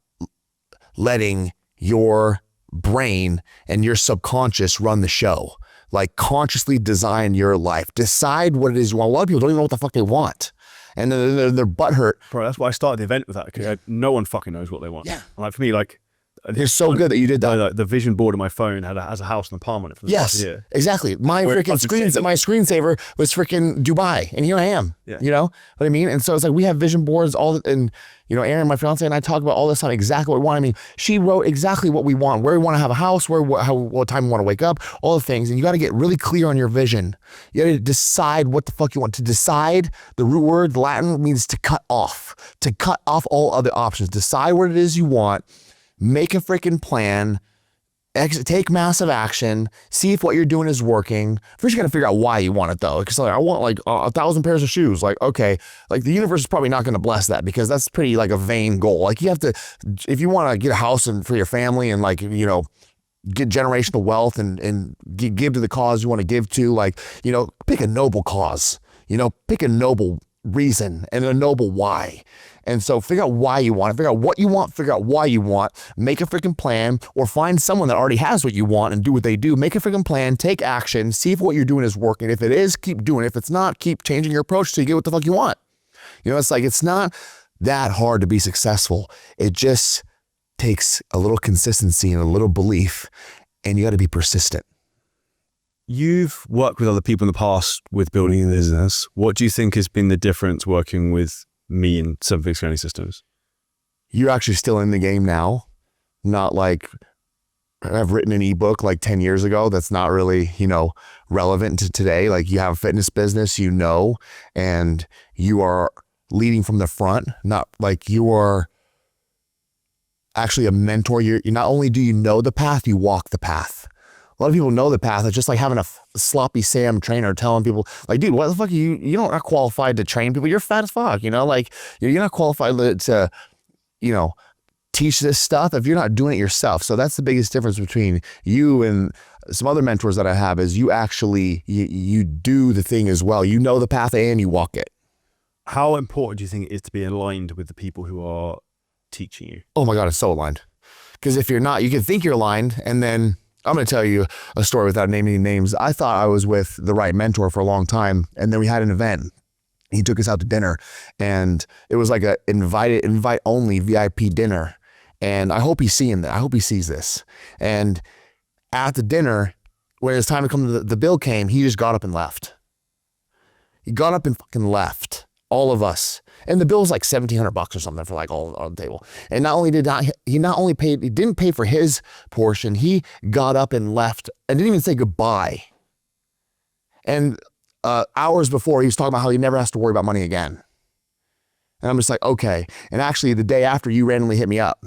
letting your brain and your subconscious run the show. Like consciously design your life. Decide what it is you want. A lot of people don't even know what the fuck they want. And they're butthurt. Bro, that's why I started the event with that, because no one fucking knows what they want. Yeah. Like for me, like, it's so good that you did that. Like the vision board on my phone has a house and a palm on it for the past year. Exactly. My screensaver was freaking Dubai, and here I am. Yeah. You know what I mean? And so it's like we have vision boards and you know, Erin, my fiance, and I talk about all this time exactly what we want. I mean, she wrote exactly what we want, where we want to have a house, what time we want to wake up, all the things. And you got to get really clear on your vision. You got to decide what the fuck you want. To decide, the root word, Latin, means to cut off all other options. Decide what it is you want. Make a freaking plan, take massive action, see if what you're doing is working. First, you got to figure out why you want it though. Because like, I want like 1,000 pairs of shoes. Like, okay, like the universe is probably not going to bless that because that's pretty like a vain goal. Like you have to, if you want to get a house for your family and like, you know, get generational wealth and give to the cause you want to give to. Like, you know, pick a noble cause, you know, pick a noble reason and a noble why. And so figure out why you want it, figure out what you want, figure out why you want, make a freaking plan, or find someone that already has what you want and do what they do. Make a freaking plan, take action, see if what you're doing is working. If it is, keep doing it. If it's not, keep changing your approach till you get what the fuck you want. You know, it's like, it's not that hard to be successful. It just takes a little consistency and a little belief, and you got to be persistent. You've worked with other people in the past with building a business. What do you think has been the difference working with me and 7 Figure Scaling Systems? You're actually still in the game now, not like I've written an ebook like 10 years ago that's not really, you know, relevant to today. Like, you have a fitness business, you know, and you are leading from the front, not like you are actually a mentor. You're not only do you know the path, you walk the path. A lot of people know the path. It's just like having a sloppy Sam trainer telling people, like, dude, what the fuck are you? You don't, not qualified to train people. You're fat as fuck, you know? Like, you're not qualified to, you know, teach this stuff if you're not doing it yourself. So that's the biggest difference between you and some other mentors that I have, is you actually, you do the thing as well. You know the path and you walk it. How important do you think it is to be aligned with the people who are teaching you? Oh my God, it's so aligned. Because if you're not, you can think you're aligned, and then I'm going to tell you a story without naming any names. I thought I was with the right mentor for a long time, and then we had an event. He took us out to dinner, and it was like a invite only VIP dinner. And I hope he's seeing that. I hope he sees this. And at the dinner, when it was time to come to the bill came, he just got up and left. He got up and fucking left. All of us. And the bill was like $1,700 or something for like all on the table. And not only he didn't pay for his portion, he got up and left and didn't even say goodbye. And hours before, he was talking about how he never has to worry about money again. And I'm just like, okay. And actually, the day after, you randomly hit me up.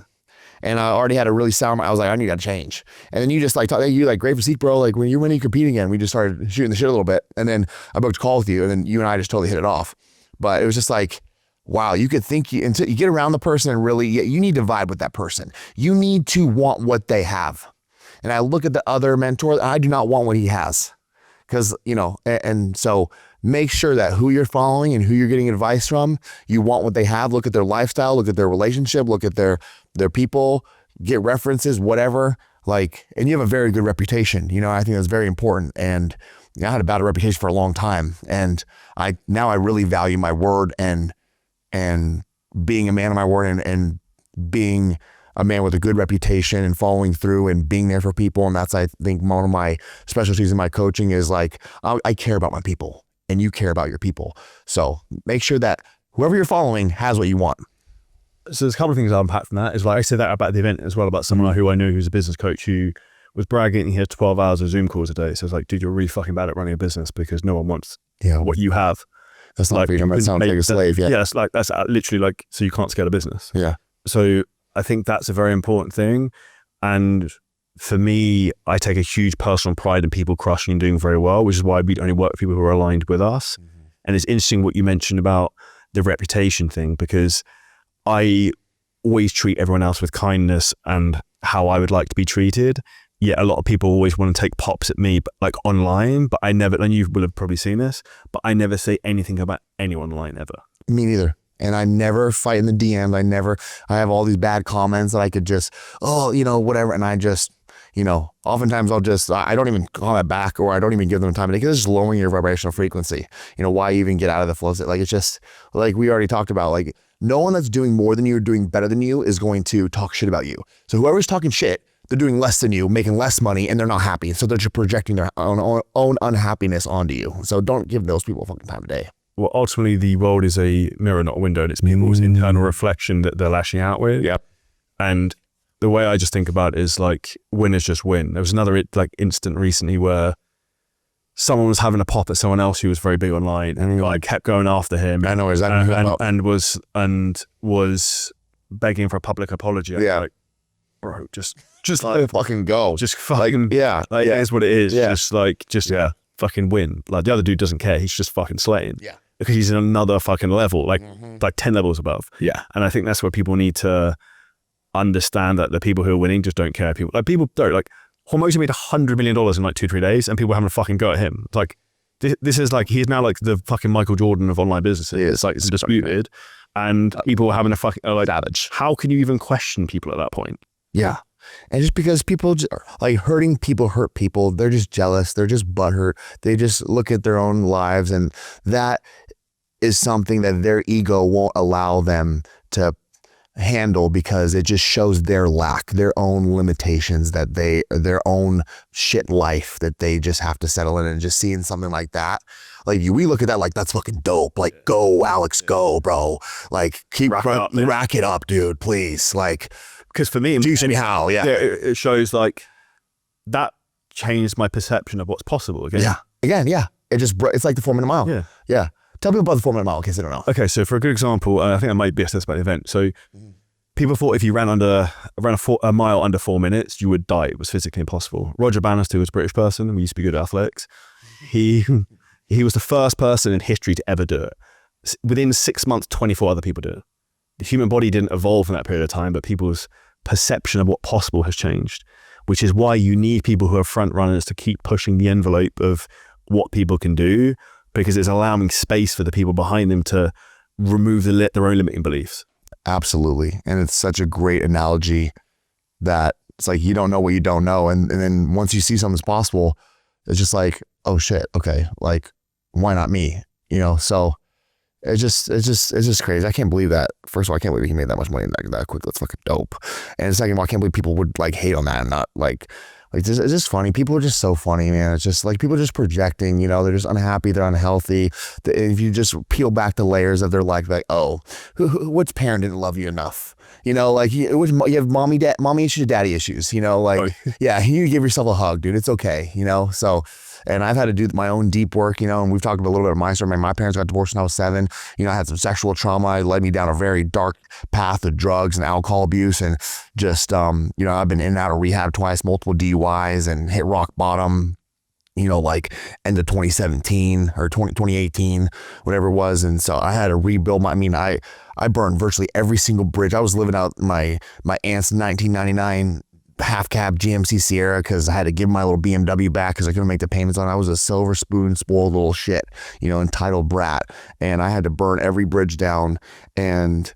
And I already had a really sour mind. I was like, I need to change. And then you just like, you like, great physique, bro. Like, when you compete again, we just started shooting the shit a little bit. And then I booked a call with you, and then you and I just totally hit it off. But it was just like, wow, you could think until you get around the person, and really, you need to vibe with that person. You need to want what they have. And I look at the other mentor, and I do not want what he has. Because, you know, and so make sure that who you're following and who you're getting advice from, you want what they have. Look at their lifestyle, look at their relationship, look at their people, get references, whatever. Like, and you have a very good reputation. You know, I think that's very important. And I had a bad reputation for a long time. And now I really value my word and being a man of my word and being a man with a good reputation and following through and being there for people. And that's, I think, one of my specialties in my coaching is like, I care about my people and you care about your people. So make sure that whoever you're following has what you want. So there's a couple of things I'll unpack from that. Is like I said that about the event as well, about someone who I know who's a business coach who was bragging he had 12 hours of Zoom calls a day. So it's like, dude, you're really fucking bad at running a business because no one wants what you have. That's not like, that sounds like a slave. Yeah. Yeah, that's literally like, so you can't scale a business. Yeah. So I think that's a very important thing. And for me, I take a huge personal pride in people crushing and doing very well, which is why we only work with people who are aligned with us. Mm-hmm. And it's interesting what you mentioned about the reputation thing, because I always treat everyone else with kindness and how I would like to be treated. Yet a lot of people always want to take pops at me, but like online, but I never, and you will have probably seen this, but I never say anything about anyone online ever. Me neither. And I never fight in the DMs. I have all these bad comments that I could just, whatever. And I just, oftentimes I don't even comment back, or I don't even give them time of day, because it's just lowering your vibrational frequency. Why even get out of the flow? Like, it's just like we already talked about, like, no one that's doing more than you or doing better than you is going to talk shit about you. So whoever's talking shit, they're doing less than you, making less money, and they're not happy. So they're just projecting their own unhappiness onto you. So don't give those people fucking time of day. Well, ultimately, the world is a mirror, not a window, and it's people's internal reflection that they're lashing out with. Yep. And the way I just think about it is like, winners just win. There was another like incident recently where someone was having a pop at someone else who was very big online, and like kept going after him. I know exactly. And was begging for a public apology. Yeah. Like, bro, just like fucking go. Just fucking, like, it is what it is. Yeah. Just fucking win. Like, the other dude doesn't care. He's just fucking slaying. Yeah. Because he's in another fucking level, like 10 levels above. Yeah. And I think that's where people need to understand that the people who are winning just don't care. People don't, like, Hormozy made $100 million in like 2-3 days, and people were having a fucking go at him. It's like, this is like, he's now like the fucking Michael Jordan of online businesses. It's like, it's disputed. And people were having a fucking, like, savage. How can you even question people at that point? Yeah. And just because people like hurting people hurt people, they're just jealous. They're just butthurt. They just look at their own lives, and that is something that their ego won't allow them to handle, because it just shows their lack, their own limitations, that their own shit life that they just have to settle in. And just seeing something like that, like we look at that like, that's fucking dope. Like, go Alex, go bro. Like, keep rack it up, dude, please. Like, because for me, teach me how. Yeah, it shows like that changed my perception of what's possible again. Yeah. It's like the 4 minute mile. Yeah. Tell people about the 4 minute mile in case they don't know. Okay, so for a good example, I think I might be assessed about the event. So people thought if you ran a mile under 4 minutes, you would die. It was physically impossible. Roger Bannister was a British person, and we used to be good at athletics. He was the first person in history to ever do it. Within 6 months, 24 other people did it. The human body didn't evolve in that period of time, but people's perception of what possible has changed, which is why you need people who are front runners to keep pushing the envelope of what people can do, because it's allowing space for the people behind them to remove their own limiting beliefs. Absolutely. And it's such a great analogy that it's like, you don't know what you don't know. And then once you see something's possible, it's just like, oh shit, okay, like, why not me? You know, so it's just crazy. I can't believe that. First of all, I can't believe he made that much money that quick. That's fucking dope. And second of all, I can't believe people would like hate on that and not like it's just funny. People are just so funny, man. It's just like people are just projecting, you know, they're just unhappy, they're unhealthy. If you just peel back the layers of their life, like, oh, which parent didn't love you enough? You know, like you have mommy issues, daddy issues, you know, like, yeah, you give yourself a hug, dude. It's okay, you know? So, and I've had to do my own deep work, you know, and we've talked a little bit of my story. My parents got divorced when I was 7. You know, I had some sexual trauma. It led me down a very dark path of drugs and alcohol abuse. And just, you know, I've been in and out of rehab twice, multiple DUIs, and hit rock bottom, you know, like end of 2017 or 2018, whatever it was. And so I had to rebuild I burned virtually every single bridge. I was living out my aunt's 1999 half cab GMC Sierra because I had to give my little BMW back because I couldn't make the payments on it. I was a silver spoon spoiled little shit, you know, entitled brat. And I had to burn every bridge down, and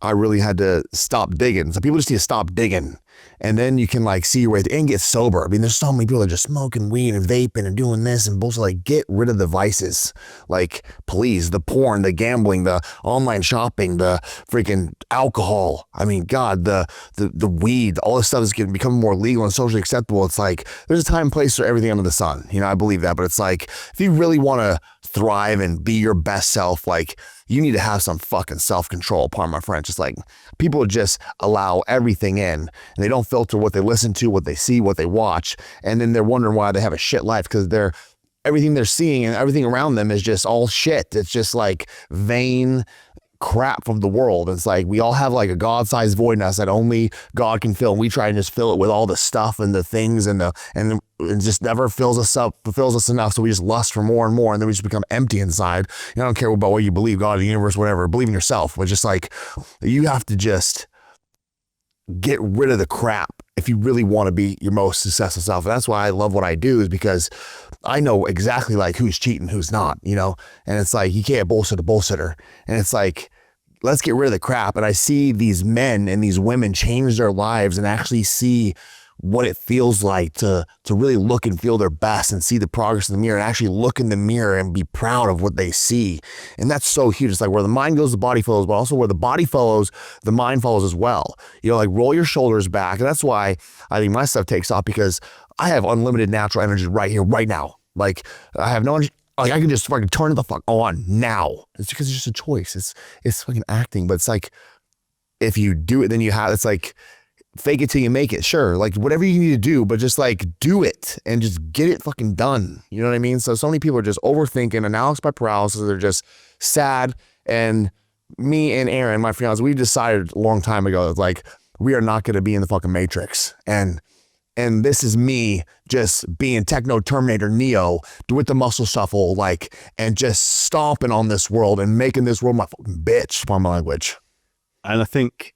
I really had to stop digging. So people just need to stop digging, and then you can like see your way through and get sober. I mean, there's so many people that are just smoking weed and vaping and doing this and bullshit. Like, get rid of the vices. Like, please, the porn, the gambling, the online shopping, the freaking alcohol. I mean, God, the weed, all this stuff is going to become more legal and socially acceptable. It's like, there's a time and place for everything under the sun. You know, I believe that, but it's like, if you really want to thrive and be your best self, like, you need to have some fucking self-control, pardon my French. It's like people just allow everything in, and they don't filter what they listen to, what they see, what they watch. And then they're wondering why they have a shit life, because everything they're seeing and everything around them is just all shit. It's just like vain crap from the world. It's like we all have like a God-sized void in us that only God can fill, and we try and just fill it with all the stuff and the things and it just never fills us enough. So we just lust for more and more, and then we just become empty inside. I don't care about what you believe, God, the universe, whatever. Believe in yourself, but just like you have to just get rid of the crap if you really want to be your most successful self. And that's why I love what I do, is because I know exactly like who's cheating, who's not, you know? And it's like, you can't bullshit a bullshitter. And it's like, let's get rid of the crap. And I see these men and these women change their lives and actually see what it feels like to really look and feel their best and see the progress in the mirror, and actually look in the mirror and be proud of what they see. And that's so huge. It's like where the mind goes, the body follows, but also where the body follows, the mind follows as well. You know, like roll your shoulders back. And that's why I think my stuff takes off, because I have unlimited natural energy right here, right now. Like I have no energy. Like I can just fucking turn it the fuck on now. It's because it's just a choice. It's fucking acting. But it's like, if you do it, then you have, it's like, fake it till you make it. Sure, like whatever you need to do, but just like do it and just get it fucking done. You know what I mean? So many people are just overthinking, analysis by paralysis. They're just sad. And me and Aaron, my fiance, we decided a long time ago, like, we are not going to be in the fucking Matrix. And this is me just being Techno Terminator Neo with the muscle shuffle, like, and just stomping on this world and making this world my fucking bitch, pardon my language. And I think,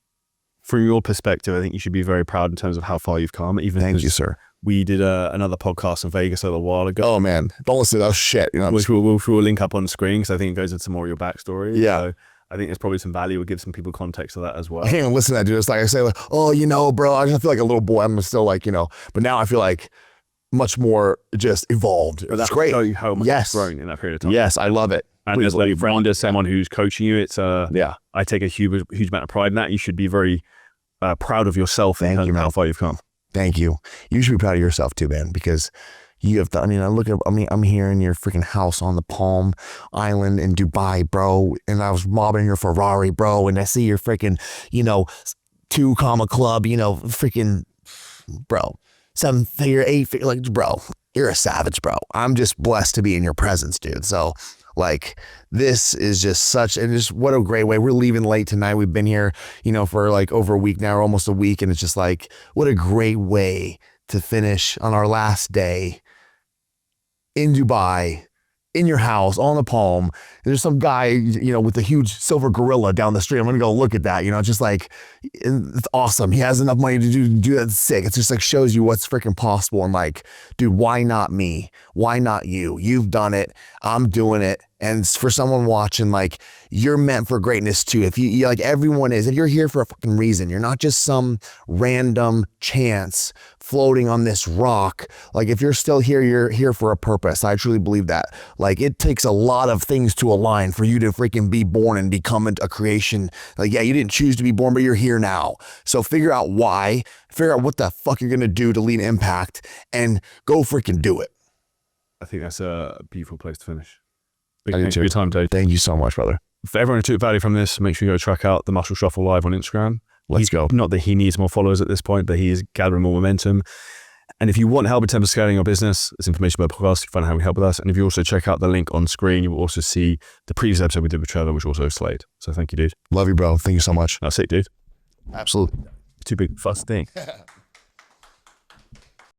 from your perspective, I think you should be very proud in terms of how far you've come. Even thank you, sir. we did another podcast in Vegas a little while ago. Oh man, don't listen to that shit. You know, Which we'll link up on screen because I think it goes into more of your backstory. Yeah. So I think there's probably some value. We'll give some people context to that as well. I can't even listen to that, dude. It's like I say, like, oh, you know, bro, I just feel like a little boy. I'm still like, you know, but now I feel like much more just evolved. But That's great. Show you how much Yes. you've grown in that period of time. Yes, I love it. And Please as a friend, as someone who's coaching you, it's yeah. I take a huge amount of pride in that. You should be very proud of yourself in terms of how far you've come. Thank you. You should be proud of yourself too, man, because you have done, I'm here in your freaking house on the Palm Island in Dubai, bro. And I was mobbing your Ferrari, bro. And I see your freaking, 2 comma club, freaking, bro, 7-figure, 8-figure, like, bro, you're a savage, bro. I'm just blessed to be in your presence, dude. So like, this is just what a great way. We're leaving late tonight. We've been here, for like over a week now, or almost a week. And it's just like, what a great way to finish on our last day in Dubai, in your house, on the Palm. There's some guy, with a huge silver gorilla down the street. I'm going to go look at that, just like, it's awesome. He has enough money to do that. It's sick. It's just like shows you what's freaking possible. And like, dude, why not me? Why not you? You've done it. I'm doing it. And for someone watching, like, you're meant for greatness too. If you like, everyone is, and you're here for a fucking reason. You're not just some random chance floating on this rock. Like, if you're still here, you're here for a purpose. I truly believe that. Like, it takes a lot of things to align for you to freaking be born and become a creation. Like, yeah, you didn't choose to be born, but you're here now. So figure out why, figure out what the fuck you're going to do to lead impact, and go freaking do it. I think that's a beautiful place to finish. Thanks for your time, Dave. Thank you so much, brother. For everyone who took value from this, make sure you go check out the Muscle Shuffle live on Instagram. Let's go. Not that he needs more followers at this point, but he is gathering more momentum. And if you want help in terms of scaling your business, there's information about the podcast. You can find out how we help with us. And if you also check out the link on screen, you will also see the previous episode we did with Trevor, which also slayed. So thank you, dude. Love you, bro. Thank you so much. That's it, dude. Absolutely. Too big fuss thing.